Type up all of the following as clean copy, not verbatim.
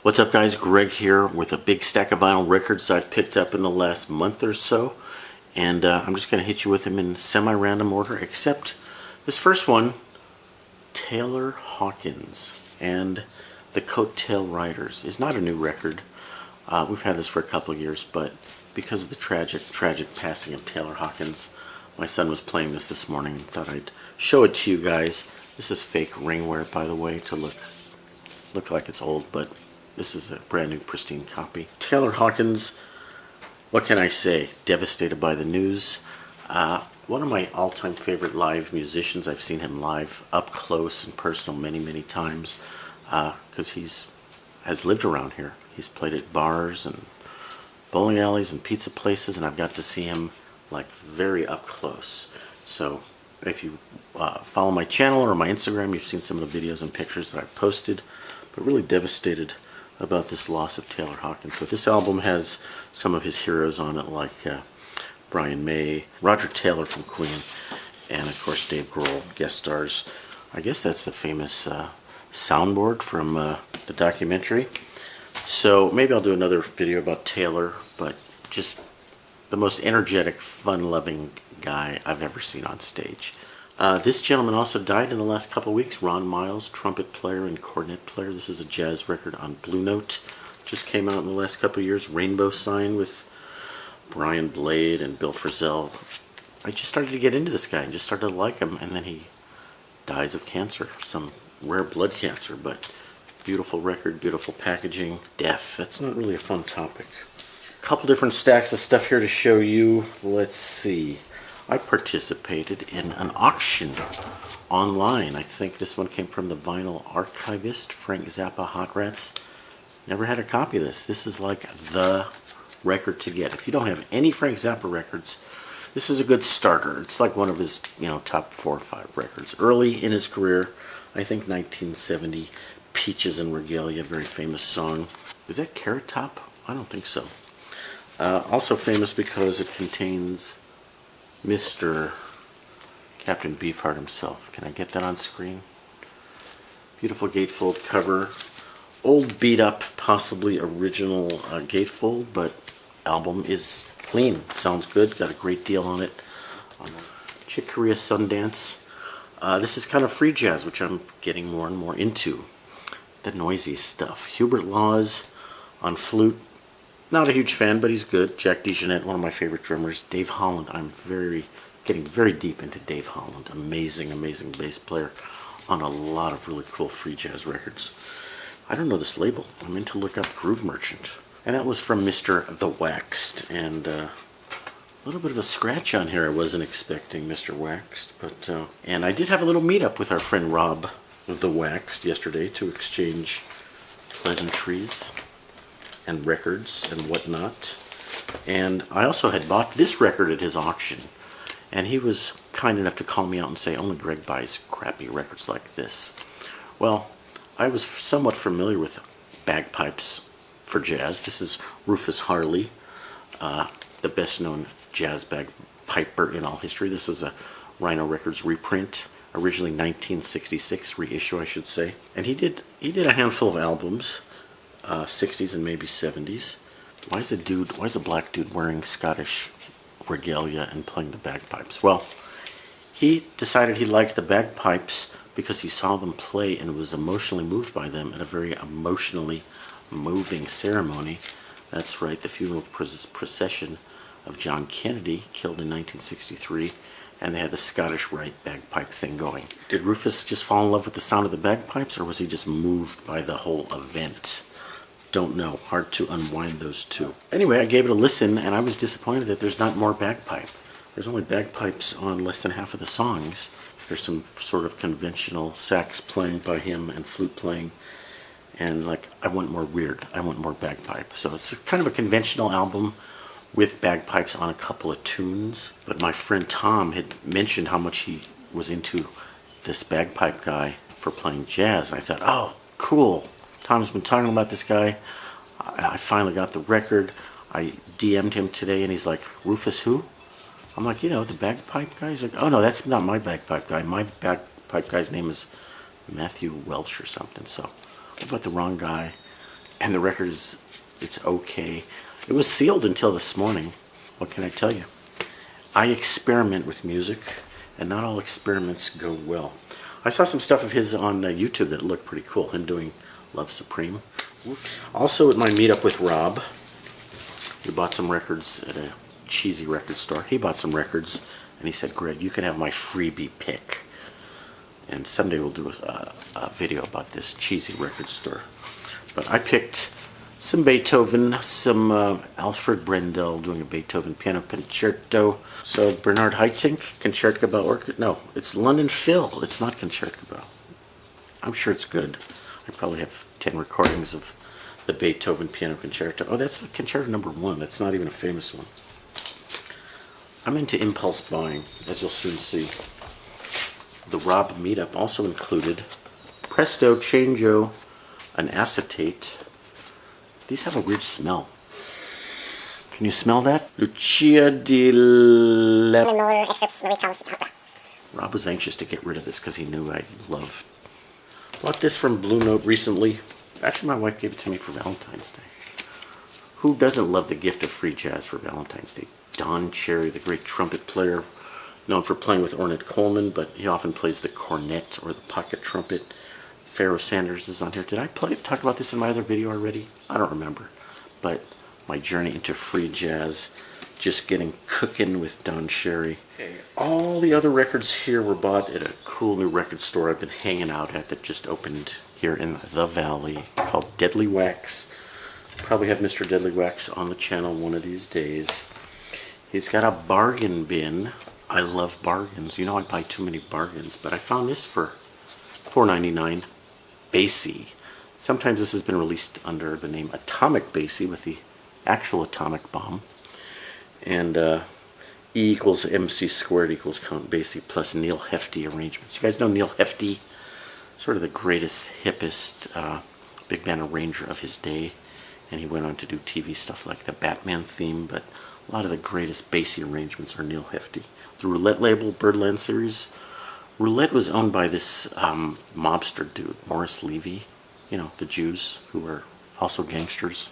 What's up, guys? Greg here with a big stack of vinyl records I've picked up in the last month or so, and I'm just going to hit you with them in semi-random order, except this first one, Taylor Hawkins and the Coattail Riders, is not a new record. We've had this for a couple of years, but because of the tragic passing of Taylor Hawkins, my son was playing this morning and thought I'd show it to you guys. This is fake ringware, by the way, to look like it's old, but this is a brand new pristine copy. Taylor Hawkins, what can I say? Devastated by the news. One of my all-time favorite live musicians. I've seen him live up close and personal many times because has lived around here. He's played at bars and bowling alleys and pizza places, and I've got to see him like very up close. So if you follow my channel or my Instagram, you've seen some of the videos and pictures that I've posted, but really devastated about this loss of Taylor Hawkins. So this album has some of his heroes on it, like Brian May, Roger Taylor from Queen, and of course Dave Grohl guest stars. I guess that's the famous soundboard from the documentary. So maybe I'll do another video about Taylor, but just the most energetic, fun-loving guy I've ever seen on stage. This gentleman also died in the last couple of weeks. Ron Miles, trumpet player and cornet player. This is a jazz record on Blue Note. Just came out in the last couple of years. Rainbow Sign with Brian Blade and Bill Frisell. I just started to get into this guy and just started to like him, and then he dies of cancer, some rare blood cancer, but beautiful record, beautiful packaging. Death, that's not really a fun topic. A couple different stacks of stuff here to show you. Let's see. I participated in an auction online. I think this one came from the vinyl archivist, Frank Zappa Hot Rats. Never had a copy of this. This is like the record to get. If you don't have any Frank Zappa records, this is a good starter. It's like one of his, top 4 or 5 records. Early in his career, I think 1970, Peaches and Regalia, very famous song. Is that Carrot Top? I don't think so. Also famous because it contains Mr. Captain Beefheart himself. Can I get that on screen? Beautiful gatefold cover. Old beat up, possibly original gatefold, but album is clean. Sounds good. Got a great deal on it. Chick Corea Sundance. This is kind of free jazz, which I'm getting more and more into. The noisy stuff. Hubert Laws on flute. Not a huge fan, but he's good. Jack DeJohnette, one of my favorite drummers. Dave Holland, I'm getting very deep into Dave Holland. Amazing bass player on a lot of really cool free jazz records. I don't know this label. I'm in to look up Groove Merchant. And that was from Mr. The Waxed. And a little bit of a scratch on here I wasn't expecting, Mr. Waxed. But and I did have a little meetup with our friend Rob of The Waxed yesterday to exchange pleasantries and records and whatnot. And I also had bought this record at his auction, and he was kind enough to call me out and say only Greg buys crappy records like this. Well, I was somewhat familiar with bagpipes for jazz. This is Rufus Harley, the best known jazz bagpiper in all history. This is a Rhino Records reprint, originally 1966 reissue, I should say. And he did a handful of albums. 60s and maybe 70s. Why is a black dude wearing Scottish regalia and playing the bagpipes? Well, he decided he liked the bagpipes because he saw them play and was emotionally moved by them at a very emotionally moving ceremony. That's right, the funeral procession of John Kennedy, killed in 1963, and they had the Scottish Rite bagpipe thing going. Did Rufus just fall in love with the sound of the bagpipes, or was he just moved by the whole event? Don't know. Hard to unwind those two. Anyway, I gave it a listen, and I was disappointed that there's not more bagpipe. There's only bagpipes on less than half of the songs. There's some sort of conventional sax playing by him and flute playing, and I want more weird. I want more bagpipe. So it's kind of a conventional album with bagpipes on a couple of tunes. But my friend Tom had mentioned how much he was into this bagpipe guy for playing jazz. I thought, oh, cool. Tom's been talking about this guy. I finally got the record. I DM'd him today, and he's like, Rufus who? I'm like, the bagpipe guy? He's like, oh no, that's not my bagpipe guy. My bagpipe guy's name is Matthew Welch or something. So I got the wrong guy. and the record is, it's okay. It was sealed until this morning. What can I tell you? I experiment with music, and not all experiments go well. I saw some stuff of his on YouTube that looked pretty cool, him doing Love Supreme. Also at my meetup with Rob, we bought some records at a cheesy record store. He bought some records, and he said, Greg, you can have my freebie pick. And someday we'll do a video about this cheesy record store. But I picked some Beethoven, some Alfred Brendel doing a Beethoven piano concerto. So Bernard Haitink, Concertgebouw Orchestra. No, it's London Phil. It's not Concertgebouw. I'm sure it's good. I probably have 10 recordings of the Beethoven piano concerto. Oh, that's the concerto number 1. That's not even a famous one. I'm into impulse buying, as you'll soon see. The Rob meetup also included Presto Changeo, an acetate. These have a weird smell. Can you smell that? Lucia di Rob was anxious to get rid of this because he knew I loved. Bought this from Blue Note recently. Actually, my wife gave it to me for Valentine's Day. Who doesn't love the gift of free jazz for Valentine's Day? Don Cherry, the great trumpet player, known for playing with Ornette Coleman, but he often plays the cornet or the pocket trumpet. Pharoah Sanders is on here. Did I talk about this in my other video already? I don't remember. But my journey into free jazz, just getting cooking with Don Cherry. Okay. All the other records here were bought at a cool new record store I've been hanging out at that just opened here in the Valley called Deadly Wax. Probably have Mr. Deadly Wax on the channel one of these days. He's got a bargain bin. I love bargains. You know I buy too many bargains, but I found this for $4.99. Basie. Sometimes this has been released under the name Atomic Basie with the actual atomic bomb. And E equals MC squared equals Count Basie plus Neil Hefti arrangements. You guys know Neil Hefti? Sort of the greatest, hippest big band arranger of his day. And he went on to do TV stuff like the Batman theme, but a lot of the greatest Basie arrangements are Neil Hefti. The Roulette label, Birdland series. Roulette was owned by this mobster dude, Morris Levy. You know, the Jews who were also gangsters.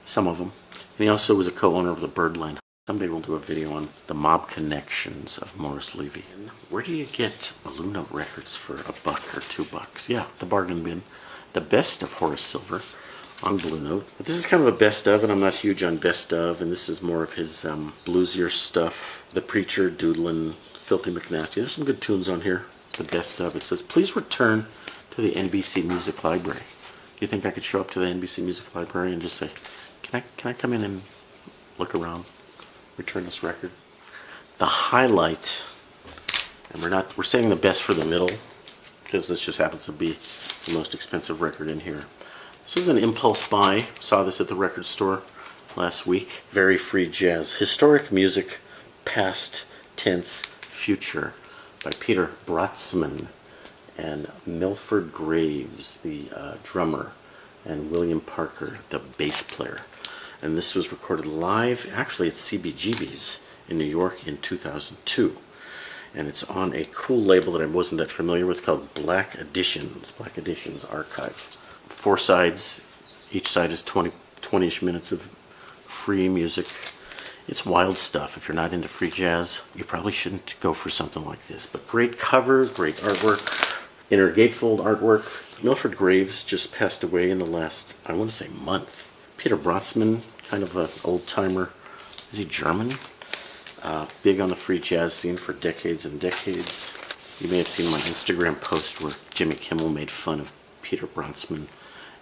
Some of them. And he also was a co-owner of the Birdland. Someday we'll do a video on the mob connections of Morris Levy. Where do you get Blue Note records for $1 or $2? Yeah, the bargain bin. The best of Horace Silver on Blue Note. But this is kind of a best of, and I'm not huge on best of, and this is more of his bluesier stuff. The Preacher, Doodlin', Filthy McNasty. There's some good tunes on here. The best of. It says, please return to the NBC Music Library. Do you think I could show up to the NBC Music Library and just say, can I come in and look around, return this record? The highlight, and we're saying the best for the middle, because this just happens to be the most expensive record in here. This was an impulse buy. Saw this at the record store last week. Very free jazz. Historic music, past tense, future, by Peter Brotzman and Milford Graves, the drummer, and William Parker, the bass player. And this was recorded live, actually at CBGB's in New York in 2002. And it's on a cool label that I wasn't that familiar with called Black Editions Archive. 4 sides, each side is 20-ish minutes of free music. It's wild stuff. If you're not into free jazz, you probably shouldn't go for something like this. But great cover, great artwork, inner gatefold artwork. Milford Graves just passed away in the last, I want to say, month. Peter Brotzman, kind of an old-timer. Is he German? Big on the free jazz scene for decades and decades. You may have seen my Instagram post where Jimmy Kimmel made fun of Peter Brotzman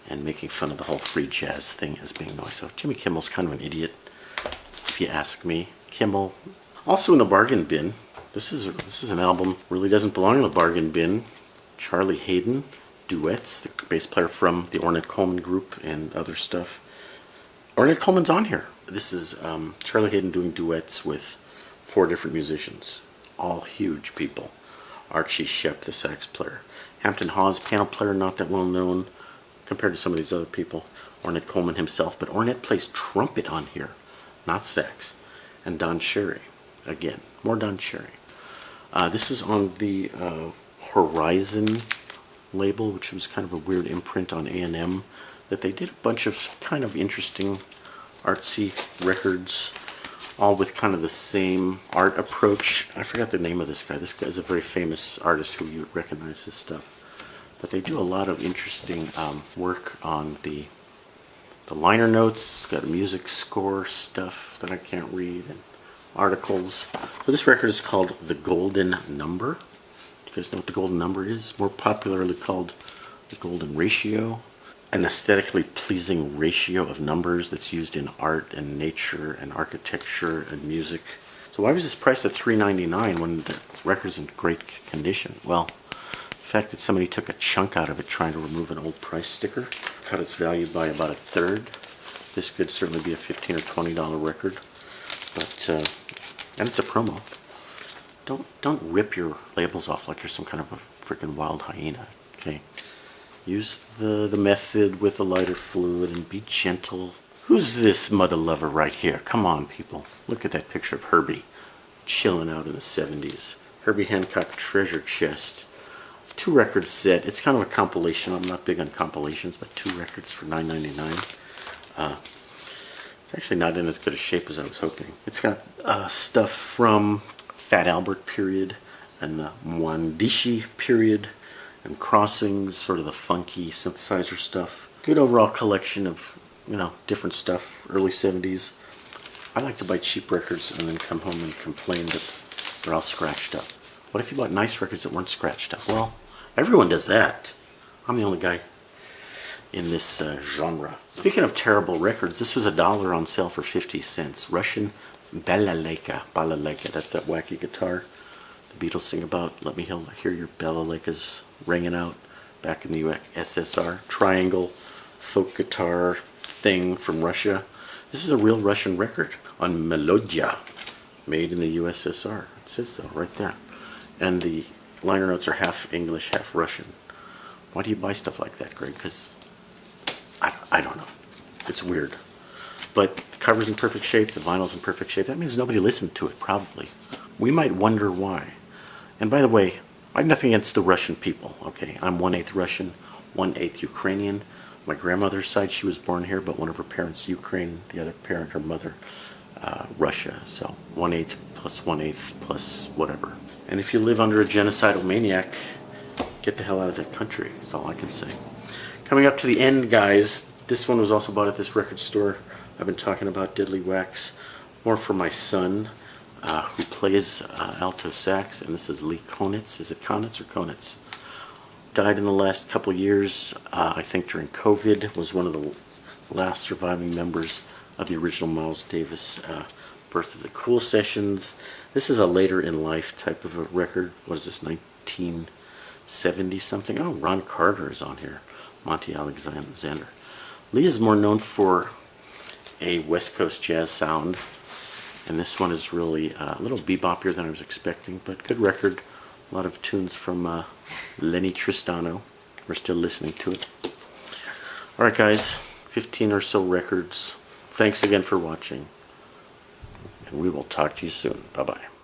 and making fun of the whole free jazz thing as being noise. So Jimmy Kimmel's kind of an idiot, if you ask me. Kimmel. Also in the bargain bin, this is an album really doesn't belong in the bargain bin. Charlie Hayden, duets, the bass player from the Ornette Coleman group and other stuff. Ornette Coleman's on here. This is Charlie Hayden doing duets with 4 different musicians, all huge people. Archie Shepp, the sax player. Hampton Hawes, piano player, not that well known compared to some of these other people. Ornette Coleman himself, but Ornette plays trumpet on here, not sax. And Don Cherry, again, more Don Cherry. This is on the Horizon label, which was kind of a weird imprint on A&M, that they did a bunch of kind of interesting artsy records, all with kind of the same art approach. I forgot the name of this guy. This guy's a very famous artist who you would recognize his stuff. But they do a lot of interesting work on the liner notes. It's got music score stuff that I can't read, and articles. So this record is called The Golden Number. Do you guys know what the golden number is? More popularly called the golden ratio. An aesthetically pleasing ratio of numbers that's used in art and nature and architecture and music. So why was this priced at $3.99 when the record's in great condition? Well, the fact that somebody took a chunk out of it trying to remove an old price sticker cut its value by about a third. This could certainly be a $15 or $20 record, but and it's a promo. Don't rip your labels off like you're some kind of a freaking wild hyena. Okay, use the method with a lighter fluid and be gentle. Who's this mother lover right here? Come on, people. Look at that picture of Herbie chilling out in the 70s. Herbie Hancock Treasure Chest. 2 record set. It's kind of a compilation. I'm not big on compilations, but 2 records for $9.99. It's actually not in as good a shape as I was hoping. It's got stuff from Fat Albert period and the Mwandishi period and Crossings, sort of the funky synthesizer stuff. Good overall collection of, different stuff, early 70s. I like to buy cheap records and then come home and complain that they're all scratched up. What if you bought nice records that weren't scratched up? Well, everyone does that. I'm the only guy in this genre. Speaking of terrible records, this was $1 on sale for 50 cents. Russian balalaika. Balalaika, that's that wacky guitar the Beatles sing about. Let me hear your balalaikas ringing out back in the USSR. Triangle folk guitar thing from Russia. This is a real Russian record on Melodia, made in the USSR. It says so right there. And the liner notes are half English, half Russian. Why do you buy stuff like that, Greg? Because I don't know. It's weird. But the cover's in perfect shape, the vinyl's in perfect shape. That means nobody listened to it, probably. We might wonder why. And by the way, I have nothing against the Russian people, okay? I'm 1/8 Russian, 1/8 Ukrainian. My grandmother's side, she was born here, but one of her parents, Ukraine, the other parent, her mother, Russia. So 1/8 plus 1/8 plus whatever. And if you live under a genocidal maniac, get the hell out of that country. That's all I can say. Coming up to the end, guys. This one was also bought at this record store I've been talking about, Diddley Wax. More for my son, who plays alto sax. And this is Lee Konitz. Is it Konitz or Konitz? Died in the last couple of years, I think during COVID. Was one of the last surviving members of the original Miles Davis Birth of the Cool sessions. This is a later in life type of a record. What is this, 1970 something? Oh, Ron Carter is on here. Monty Alexander. Lee is more known for a West Coast jazz sound, and this one is really a little beboppier than I was expecting, but good record. A lot of tunes from Lenny Tristano. We're still listening to it. Alright guys, 15 or so records. Thanks again for watching, and we will talk to you soon. Bye-bye.